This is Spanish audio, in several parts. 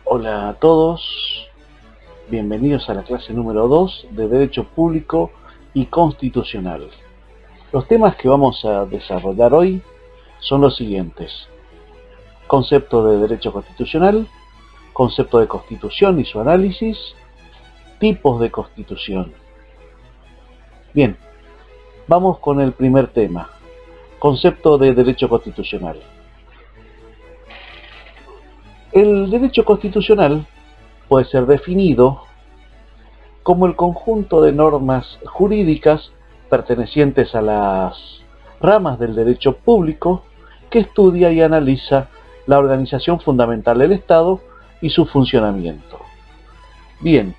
Hola a todos, bienvenidos a la clase número 2 de Derecho Público y Constitucional. Los temas que vamos a desarrollar hoy son los siguientes: concepto de derecho constitucional, concepto de constitución y su análisis, tipos de constitución. Bien, vamos con el primer tema, concepto de derecho constitucional. El derecho constitucional puede ser definido como el conjunto de normas jurídicas pertenecientes a las ramas del derecho público que estudia y analiza la organización fundamental del Estado y su funcionamiento. Bien,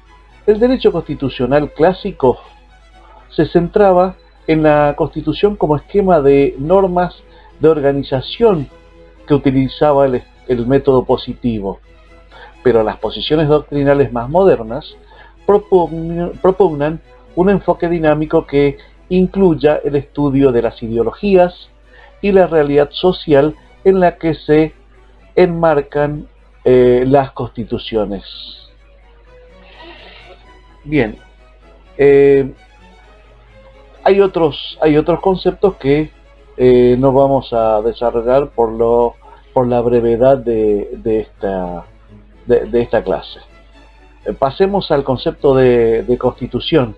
el derecho constitucional clásico se centraba en la Constitución como esquema de normas de organización que utilizaba el método positivo, pero las posiciones doctrinales más modernas propugnan un enfoque dinámico que incluya el estudio de las ideologías y la realidad social en la que se enmarcan las constituciones. Bien, hay otros conceptos que no vamos a desarrollar por la brevedad de esta clase. Pasemos al concepto de constitución.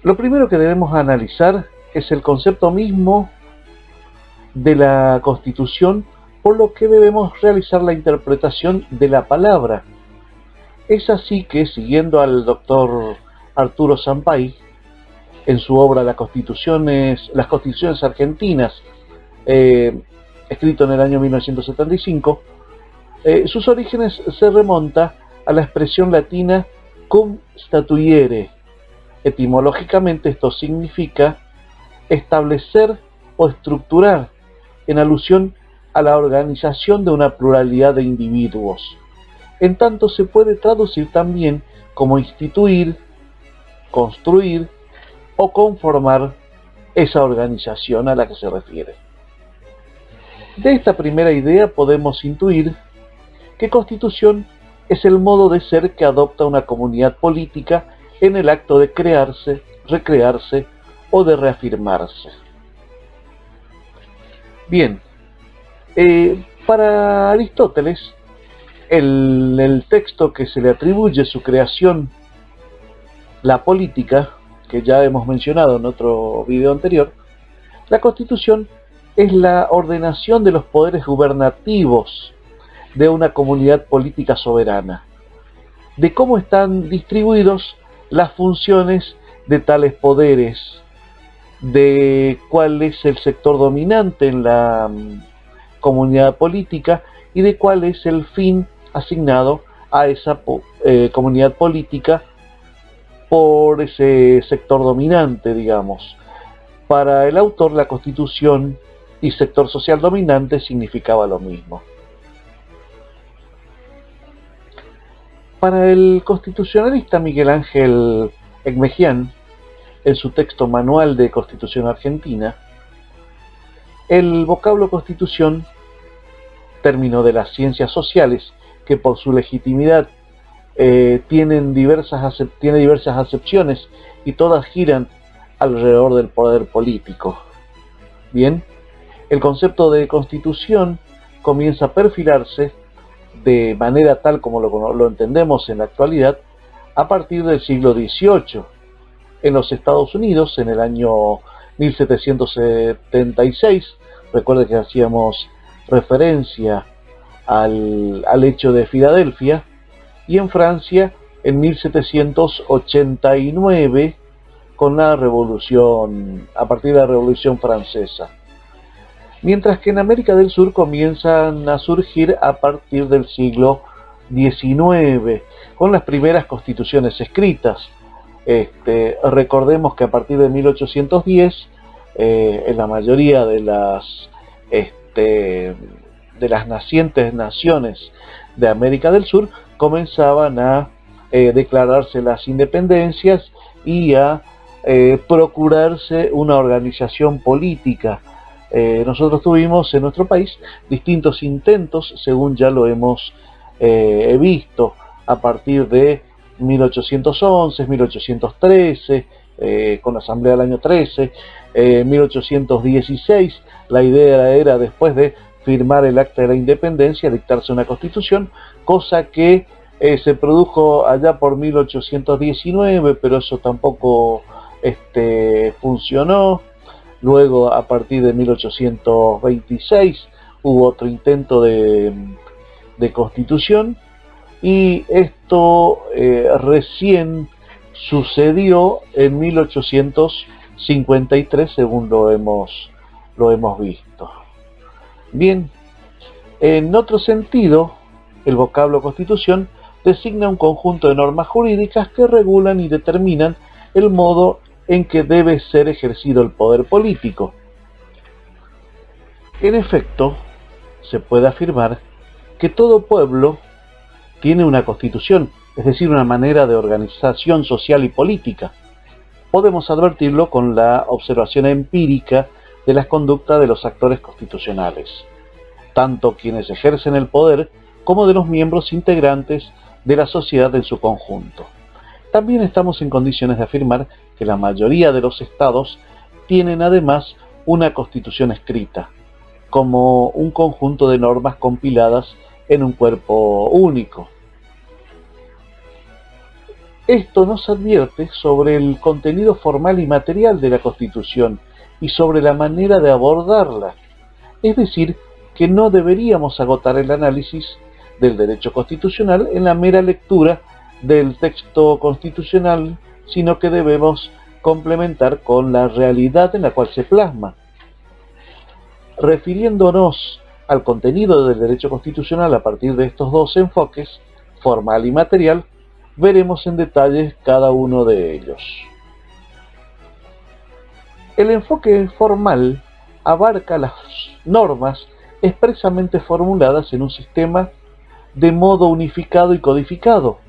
Lo primero que debemos analizar es el concepto mismo de la constitución, por lo que debemos realizar la interpretación de la palabra. Es así que, siguiendo al doctor Arturo Sampay, en su obra Las Constituciones Argentinas, escrito en el año 1975, sus orígenes se remonta a la expresión latina cum statuire. Etimológicamente esto significa establecer o estructurar, en alusión a la organización de una pluralidad de individuos. En tanto se puede traducir también como instituir, construir o conformar esa organización a la que se refiere. De esta primera idea podemos intuir que constitución es el modo de ser que adopta una comunidad política en el acto de crearse, recrearse o de reafirmarse. Bien, para Aristóteles, el texto que se le atribuye su creación, la política, que ya hemos mencionado en otro video anterior, la Constitución es la ordenación de los poderes gubernativos de una comunidad política soberana, de cómo están distribuidos las funciones de tales poderes, de cuál es el sector dominante en la comunidad política y de cuál es el fin asignado a esa comunidad política por ese sector dominante, digamos. Para el autor, la Constitución y sector social dominante significaba lo mismo. Para el constitucionalista Miguel Ángel Egmejian, en su texto Manual de Constitución Argentina, el vocablo constitución, término de las ciencias sociales que por su legitimidad tiene diversas acepciones y todas giran alrededor del poder político. Bien, el concepto de constitución comienza a perfilarse de manera tal como lo entendemos en la actualidad a partir del siglo XVIII. En los Estados Unidos, en el año 1776, recuerde que hacíamos referencia al hecho de Filadelfia, y en Francia en 1789 con la revolución, a partir de la Revolución Francesa. Mientras que en América del Sur comienzan a surgir a partir del siglo XIX, con las primeras constituciones escritas. Recordemos que a partir de 1810, en la mayoría de las nacientes naciones de América del Sur, comenzaban a declararse las independencias y a procurarse una organización política. Nosotros tuvimos en nuestro país distintos intentos, según ya lo hemos he visto a partir de 1811, 1813, con la Asamblea del año 13, 1816, la idea era después de firmar el Acta de la Independencia, dictarse una constitución, cosa que se produjo allá por 1819, pero eso tampoco funcionó. Luego, a partir de 1826, hubo otro intento de constitución, y esto recién sucedió en 1853, según lo hemos visto. Bien, en otro sentido, el vocablo constitución designa un conjunto de normas jurídicas que regulan y determinan el modo en que debe ser ejercido el poder político. En efecto, se puede afirmar que todo pueblo tiene una constitución, es decir, una manera de organización social y política. Podemos advertirlo con la observación empírica de las conductas de los actores constitucionales, tanto quienes ejercen el poder como de los miembros integrantes de la sociedad en su conjunto. También estamos en condiciones de afirmar que la mayoría de los estados tienen además una constitución escrita, como un conjunto de normas compiladas en un cuerpo único. Esto nos advierte sobre el contenido formal y material de la Constitución y sobre la manera de abordarla. Es decir, que no deberíamos agotar el análisis del derecho constitucional en la mera lectura del texto constitucional, sino que debemos complementar con la realidad en la cual se plasma. Refiriéndonos al contenido del derecho constitucional a partir de estos dos enfoques, formal y material, veremos en detalle cada uno de ellos. El enfoque formal abarca las normas expresamente formuladas en un sistema de modo unificado y codificado,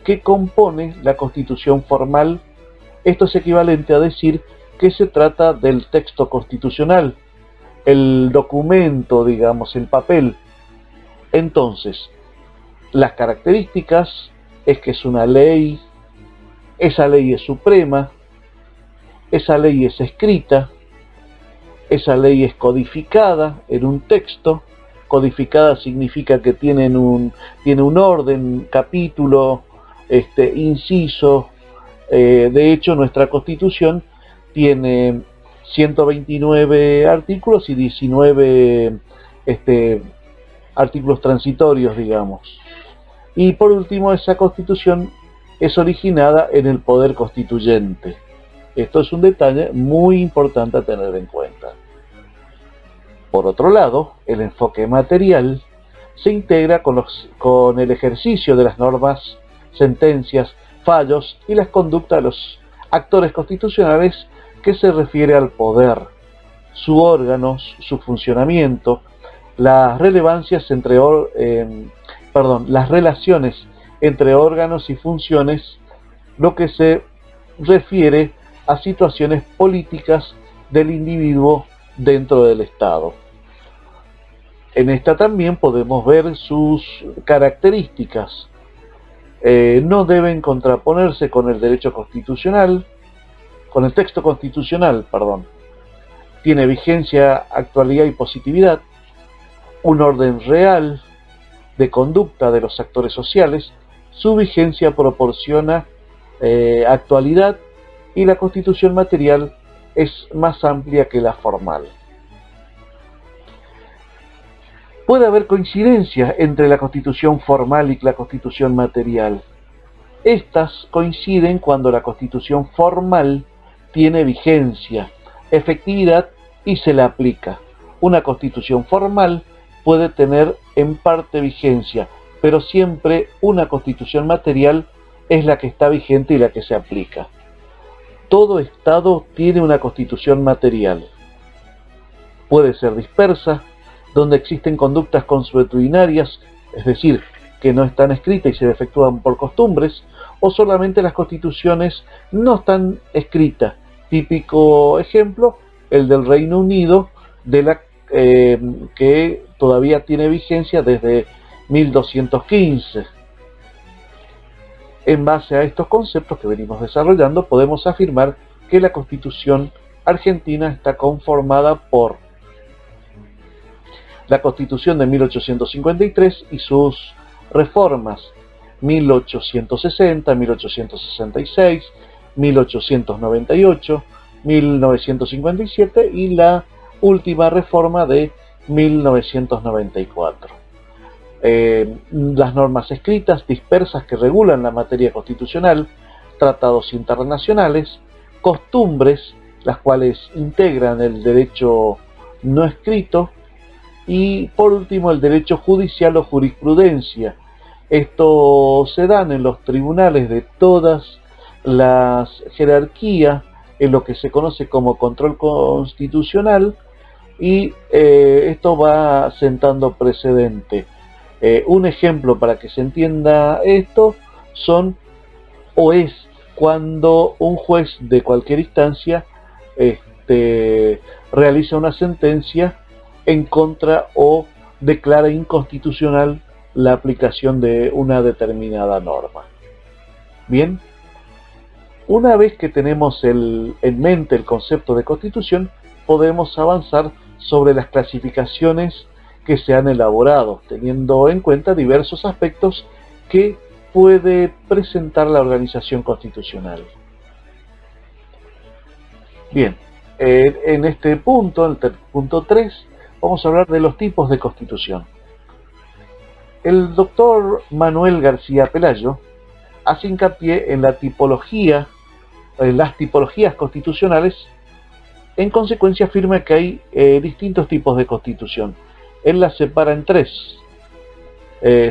que compone la Constitución formal. Esto es equivalente a decir que se trata del texto constitucional, el documento, digamos, el papel. Entonces, las características es que es una ley, esa ley es suprema, esa ley es escrita, esa ley es codificada en un texto. Codificada significa que tiene un orden, capítulo, inciso. De hecho, nuestra Constitución tiene 129 artículos y 19 artículos transitorios, digamos. Y por último, esa Constitución es originada en el poder constituyente. Esto es un detalle muy importante a tener en cuenta. Por otro lado, el enfoque material se integra con el ejercicio de las normas, sentencias, fallos y las conductas de los actores constitucionales, que se refiere al poder, sus órganos, su funcionamiento, las relaciones entre órganos y funciones, lo que se refiere a situaciones políticas del individuo dentro del Estado. En esta también podemos ver sus características. No deben contraponerse con el derecho constitucional, con el texto constitucional, perdón. Tiene vigencia, actualidad y positividad, un orden real de conducta de los actores sociales, su vigencia proporciona actualidad, y la Constitución material es más amplia que la formal. Puede haber coincidencia entre la Constitución formal y la Constitución material. Estas coinciden cuando la Constitución formal tiene vigencia, efectividad y se la aplica. Una Constitución formal puede tener en parte vigencia, pero siempre una Constitución material es la que está vigente y la que se aplica. Todo Estado tiene una Constitución material. Puede ser dispersa, donde existen conductas consuetudinarias, es decir, que no están escritas y se efectúan por costumbres, o solamente las constituciones no están escritas. Típico ejemplo, el del Reino Unido, que todavía tiene vigencia desde 1215. En base a estos conceptos que venimos desarrollando, podemos afirmar que la Constitución argentina está conformada por la Constitución de 1853 y sus reformas 1860, 1866, 1898, 1957 y la última reforma de 1994. Las normas escritas dispersas que regulan la materia constitucional, tratados internacionales, costumbres, las cuales integran el derecho no escrito, y por último el derecho judicial o jurisprudencia. Esto se dan en los tribunales de todas las jerarquías, en lo que se conoce como control constitucional, y esto va sentando precedente. Un ejemplo para que se entienda esto es cuando un juez de cualquier instancia realiza una sentencia en contra o declara inconstitucional la aplicación de una determinada norma. Bien, una vez que tenemos en mente el concepto de constitución, podemos avanzar sobre las clasificaciones que se han elaborado, teniendo en cuenta diversos aspectos que puede presentar la organización constitucional. Bien, en este punto, el punto 3, vamos a hablar de los tipos de constitución. El doctor Manuel García Pelayo hace hincapié en las tipologías constitucionales. En consecuencia afirma que hay distintos tipos de constitución. Él las separa en tres: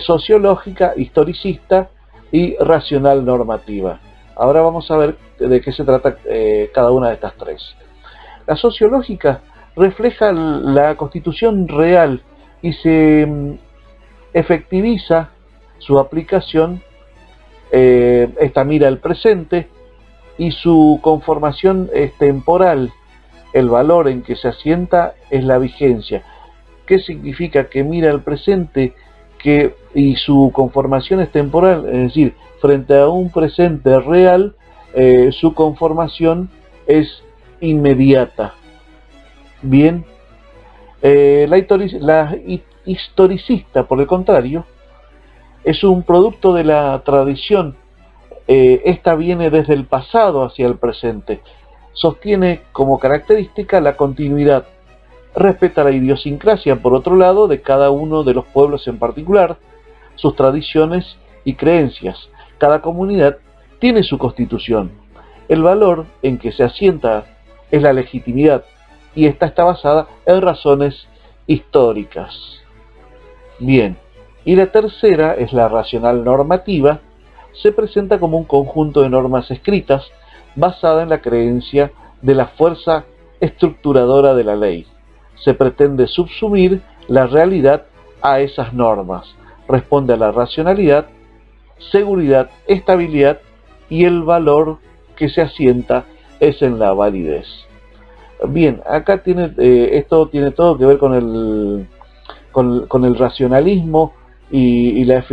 sociológica, historicista y racional normativa. Ahora vamos a ver de qué se trata cada una de estas tres. La sociológica refleja la constitución real y se efectiviza su aplicación. Esta mira el presente y su conformación es temporal. El valor en que se asienta es la vigencia. ¿Qué significa? Que mira el presente y su conformación es temporal, es decir, frente a un presente real, su conformación es inmediata. Bien, la historicista, por el contrario, es un producto de la tradición. Esta viene desde el pasado hacia el presente. Sostiene como característica la continuidad. Respeta la idiosincrasia, por otro lado, de cada uno de los pueblos en particular, sus tradiciones y creencias. Cada comunidad tiene su constitución. El valor en que se asienta es la legitimidad, y esta está basada en razones históricas. Bien, y la tercera es la racional normativa. Se presenta como un conjunto de normas escritas basada en la creencia de la fuerza estructuradora de la ley. Se pretende subsumir la realidad a esas normas. Responde a la racionalidad, seguridad, estabilidad, y el valor que se asienta es en la validez. Bien, acá esto tiene todo que ver con el racionalismo y la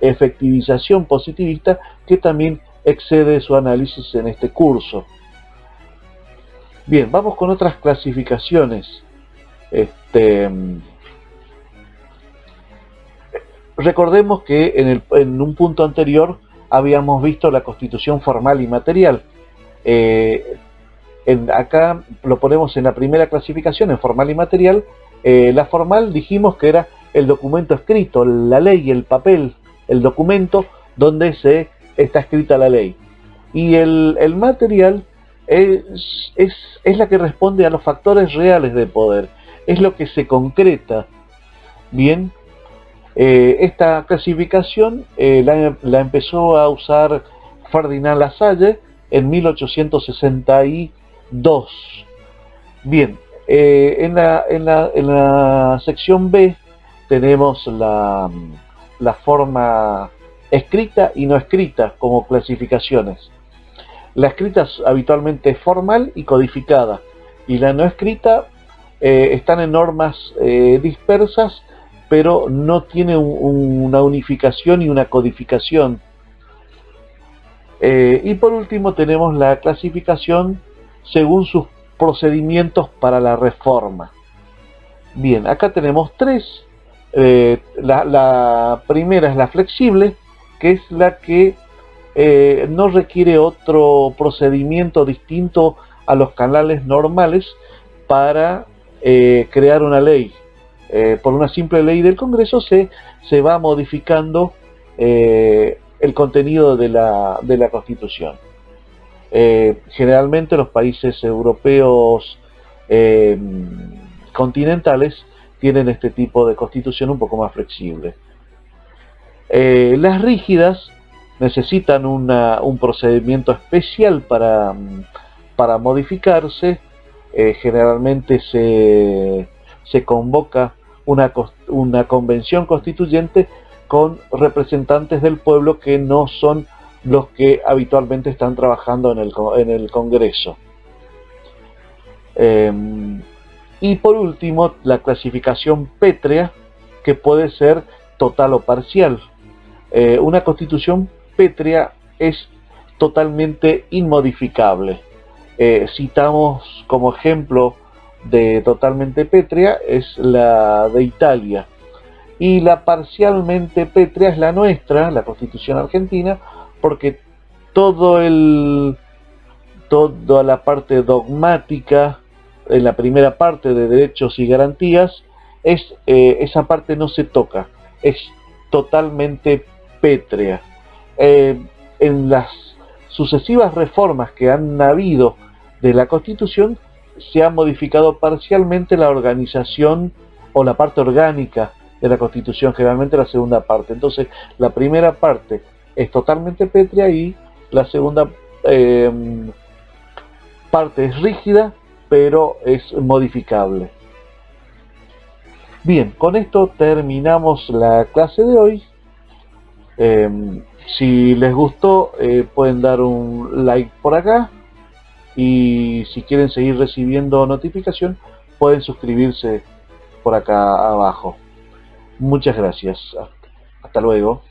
efectivización positivista, que también excede su análisis en este curso. Bien, vamos con otras clasificaciones. Recordemos que en un punto anterior habíamos visto la constitución formal y material. Acá lo ponemos en la primera clasificación, en formal y material. La formal dijimos que era el documento escrito, la ley, el papel, el documento donde está escrita la ley. Y el material es la que responde a los factores reales de poder, es lo que se concreta. Bien, esta clasificación la empezó a usar Ferdinand Lasalle en 1862. Bien, en la sección B tenemos la forma escrita y no escrita como clasificaciones. La escrita es habitualmente formal y codificada, y la no escrita están en normas dispersas pero no tiene una unificación y una codificación. Y por último tenemos la clasificación según sus procedimientos para la reforma. Bien, acá tenemos tres. La primera es la flexible, que es la que no requiere otro procedimiento distinto a los canales normales para crear una ley. Por una simple ley del Congreso se va modificando el contenido de la Constitución. Generalmente los países europeos continentales tienen este tipo de constitución un poco más flexible. Las rígidas necesitan un procedimiento especial para modificarse. Generalmente se convoca una convención constituyente con representantes del pueblo que no son los que habitualmente están trabajando en el Congreso. Y por último, la clasificación pétrea, que puede ser total o parcial. Una constitución pétrea es totalmente inmodificable. Citamos como ejemplo de totalmente pétrea es la de Italia, y la parcialmente pétrea es la nuestra, la Constitución argentina, porque toda la parte dogmática en la primera parte de derechos y garantías, esa parte no se toca, es totalmente pétrea. En las sucesivas reformas que han habido de la Constitución, se ha modificado parcialmente la organización o la parte orgánica de la Constitución, generalmente la segunda parte. Entonces, la primera parte es totalmente pétrea y la segunda parte es rígida, pero es modificable. Bien, con esto terminamos la clase de hoy. Si les gustó, pueden dar un like por acá, y si quieren seguir recibiendo notificación, pueden suscribirse por acá abajo. Muchas gracias. Hasta luego.